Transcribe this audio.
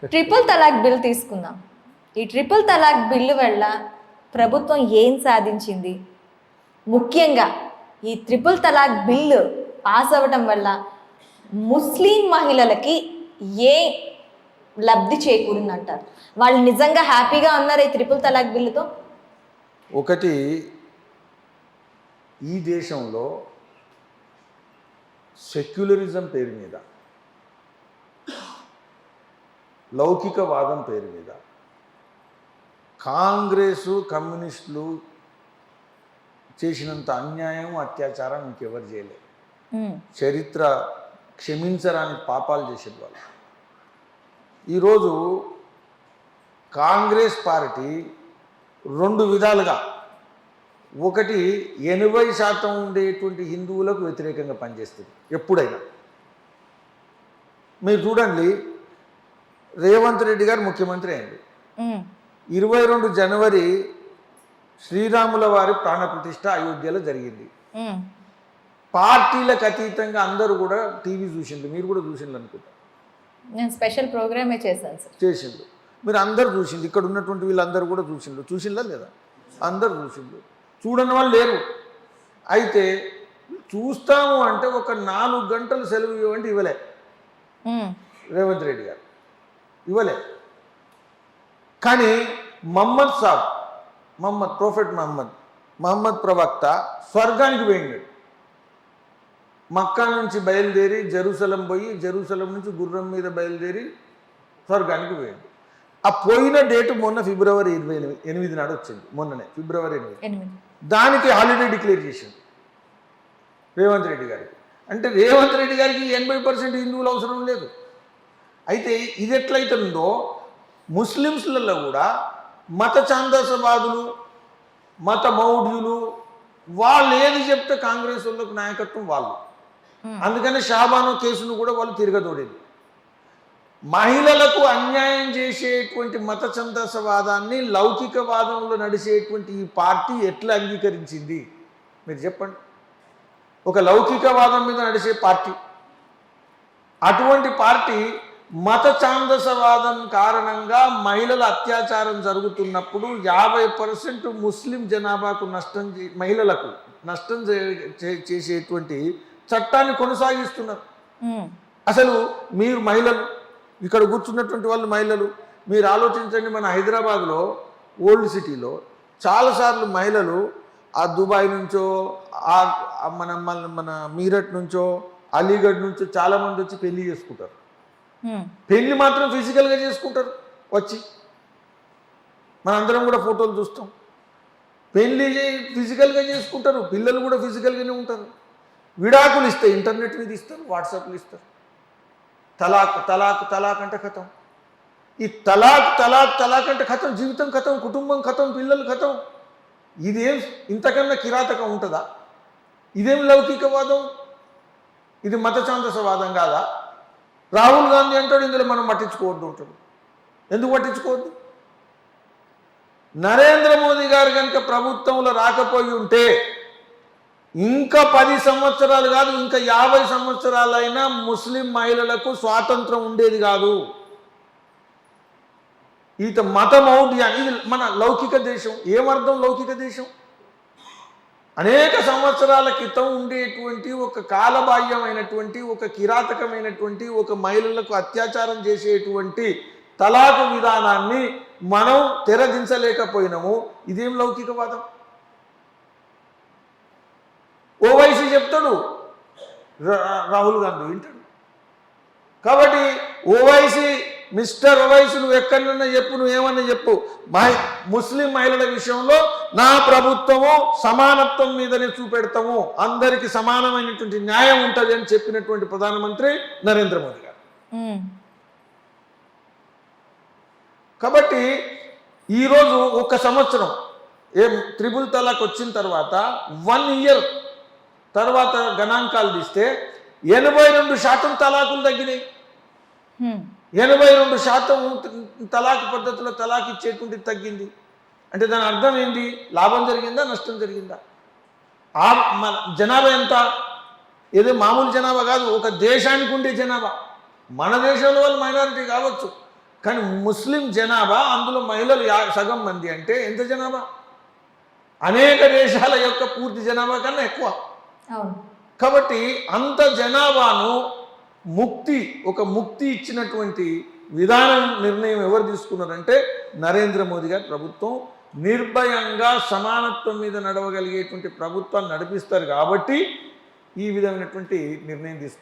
Triple తలాక్ bill తీసుకుందాం. ఈ triple తలాక్ bill వల్ల ప్రభుత్వం ఏం సాధించింది? ముఖ్యంగా ఈ ట్రిపుల్ తలాక్ బిల్లు పాస్ అవ్వటం వల్ల ముస్లిం మహిళలకి ఏ లబ్ధి చేకూరిందంటారు? వాళ్ళు నిజంగా హ్యాపీగా ఉన్నారు ఈ ట్రిపుల్ తలాక్ బిల్లుతో? ఒకటి, ఈ దేశంలో సెక్యులరిజం పేరు మీద, లౌకికవాదం పేరు మీద కాంగ్రెసు కమ్యూనిస్టులు చేసినంత అన్యాయం అత్యాచారం ఇంకెవరు చేయలేదు. చరిత్ర క్షమించరాని పాపాలు చేసేది వాళ్ళు. ఈరోజు కాంగ్రెస్ పార్టీ రెండు విధాలుగా, ఒకటి 80% ఉండేటువంటి హిందువులకు వ్యతిరేకంగా పనిచేస్తుంది. ఎప్పుడైనా మీరు చూడండి, రేవంత్ రెడ్డి గారు ముఖ్యమంత్రి అయింది. 22 జనవరి శ్రీరాముల వారి ప్రాణప్రతిష్ఠ అయోధ్యలో జరిగింది. పార్టీలకు అతీతంగా అందరూ కూడా టీవీ చూసిండ్రు, మీరు కూడా చూసిండ్రు అనుకుంటా. నేను స్పెషల్ ప్రోగ్రామే చేశాను సార్. చేసిండ్రు, మీరు అందరు చూసిండ్రు, ఇక్కడ ఉన్నటువంటి వీళ్ళందరూ కూడా చూసిండ్రా లేదా? అందరు చూసిండ్రు, చూడని వాళ్ళు లేరు. అయితే చూస్తాము అంటే ఒక 4 గంటలు సెలవు ఇవ్వండి, ఇవ్వలే రేవంత్ రెడ్డి గారు, ఇవ్వలే. కానీ ప్రొఫెట్ మహమ్మద్ ప్రవక్త స్వర్గానికి పోయిండు. మక్కా నుంచి బయలుదేరి జెరూసలం పోయి, జెరూసలం నుంచి గుర్రం మీద బయలుదేరి స్వర్గానికి పోయిండు. ఆ పోయిన డేటు మొన్న ఫిబ్రవరి 28 నాడు వచ్చింది. మొన్ననే ఫిబ్రవరి 8. దానికి హాలిడే డిక్లేర్ చేసింది రేవంత్ రెడ్డి గారికి. అంటే రేవంత్ రెడ్డి గారికి 80% హిందువులు అవసరం లేదు. అయితే ఇది ఎట్లయితుందో ముస్లిమ్స్లలో కూడా మత ఛాందసవాదులు, మత మౌఢ్యులు, వాళ్ళు ఏది చెప్తే కాంగ్రెస్ వాళ్ళకు నాయకత్వం వాళ్ళు. అందుకని షాబాను కేసును కూడా వాళ్ళు తిరగదోడేది. మహిళలకు అన్యాయం చేసేటువంటి మత ఛందసవాదాన్ని లౌకికవాదంలో నడిచేటువంటి ఈ పార్టీ ఎట్లా అంగీకరించింది మీరు చెప్పండి? ఒక లౌకికవాదం మీద నడిచే పార్టీ, అటువంటి పార్టీ మత ఛాందసవాదం కారణంగా మహిళల అత్యాచారం జరుగుతున్నప్పుడు 50% ముస్లిం జనాభాకు మహిళలకు నష్టం చేసేటువంటి చట్టాన్ని కొనసాగిస్తున్నారు. అసలు మీరు మహిళలు, ఇక్కడ కూర్చున్నటువంటి వాళ్ళు మహిళలు, మీరు ఆలోచించండి. మన హైదరాబాద్లో ఓల్డ్ సిటీలో చాలాసార్లు మహిళలు ఆ దుబాయ్ నుంచో, మన మీరట్ నుంచో, అలీగఢ్ నుంచో చాలామంది వచ్చి పెళ్లి చేసుకుంటారు. పెళ్లి మాత్రం ఫిజికల్గా చేసుకుంటారు వచ్చి, మనందరం కూడా ఫోటోలు చూస్తాం. పెళ్లి ఫిజికల్గా చేసుకుంటారు, పిల్లలు కూడా ఫిజికల్గానే ఉంటారు. విడాకులు ఇస్తే ఇంటర్నెట్ మీద ఇస్తారు, వాట్సాప్లు ఇస్తారు. తలాక్ తలాక్ తలాక్ అంటే కథం. ఈ తలాక్ తలాక్ తలాక్ అంటే కథం, జీవితం కథం, కుటుంబం కథం, పిల్లలు కథం. ఇదేం ఇంతకన్నా కిరాతకం ఉంటుందా? ఇదేం లౌకికవాదం? ఇది మత ఛాందసవాదం కాదా? రాహుల్ గాంధీ అంటాడు ఇందులో మనం పట్టించుకోవద్దు అంటాడు. ఎందుకు పట్టించుకోవద్దు? నరేంద్ర మోదీ గారు కనుక ప్రభుత్వంలో రాకపోయి ఉంటే ఇంకా 10 సంవత్సరాలు కాదు, ఇంకా 50 సంవత్సరాలైనా ముస్లిం మహిళలకు స్వాతంత్రం ఉండేది కాదు. ఈత మతమౌఢ్యాన్ని, ఇది మన లౌకిక దేశం. ఏమర్థం లౌకిక దేశం? అనేక సంవత్సరాల క్రితం ఉండేటువంటి ఒక కాలబాహ్యమైనటువంటి, ఒక కిరాతకమైనటువంటి, ఒక మహిళలకు అత్యాచారం చేసేటువంటి తలాకు విధానాన్ని మనం తెరదించలేకపోయినాము. ఇదేం లౌకికవాదం? ఓవైసీ చెప్తాడు, రాహుల్ గాంధీ వింటాడు. కాబట్టి ఓవైసీ, మిస్టర్ ఓవైసీ, నువ్వు ఎక్కడన్నా చెప్పు, నువ్వేమన్నా చెప్పు, ముస్లిం మహిళల విషయంలో నా ప్రభుత్వము సమానత్వం మీదనే చూపెడతాము, అందరికీ సమానమైనటువంటి న్యాయం ఉంటుంది అని చెప్పినటువంటి ప్రధానమంత్రి నరేంద్ర మోదీ గారు. కాబట్టి ఈరోజు ఒక సంవత్సరం ట్రిపుల్ తలాక్ వచ్చిన తర్వాత 1 ఇయర్ తర్వాత గణాంకాలు తీస్తే 82% తలాకులు తగ్గినాయి. 82% తలాక్ పద్ధతిలో తలాక్ ఇచ్చేటువంటి తగ్గింది. అంటే దాని అర్థం ఏంటి? లాభం జరిగిందా, నష్టం జరిగిందా? మన జనాభా ఎంత? ఏదో మామూలు జనాభా కాదు, ఒక దేశానికి ఉండే జనాభా. మన దేశంలో వాళ్ళు మైనారిటీ కావచ్చు, కానీ ముస్లిం జనాభా అందులో మహిళలు సగం మంది అంటే ఎంత జనాభా? అనేక దేశాల యొక్క పూర్తి జనాభా కన్నా ఎక్కువ. అవును. కాబట్టి అంత జనాభాను ఒక ముక్తి ఇచ్చినటువంటి విధానం నిర్ణయం ఎవరు తీసుకున్నారంటే నరేంద్ర మోదీ గారి ప్రభుత్వం. నిర్భయంగా సమానత్వం మీద నడవగలిగేటువంటి ప్రభుత్వాన్ని నడిపిస్తారు కాబట్టి ఈ విధమైనటువంటి నిర్ణయం తీసుకున్నారు.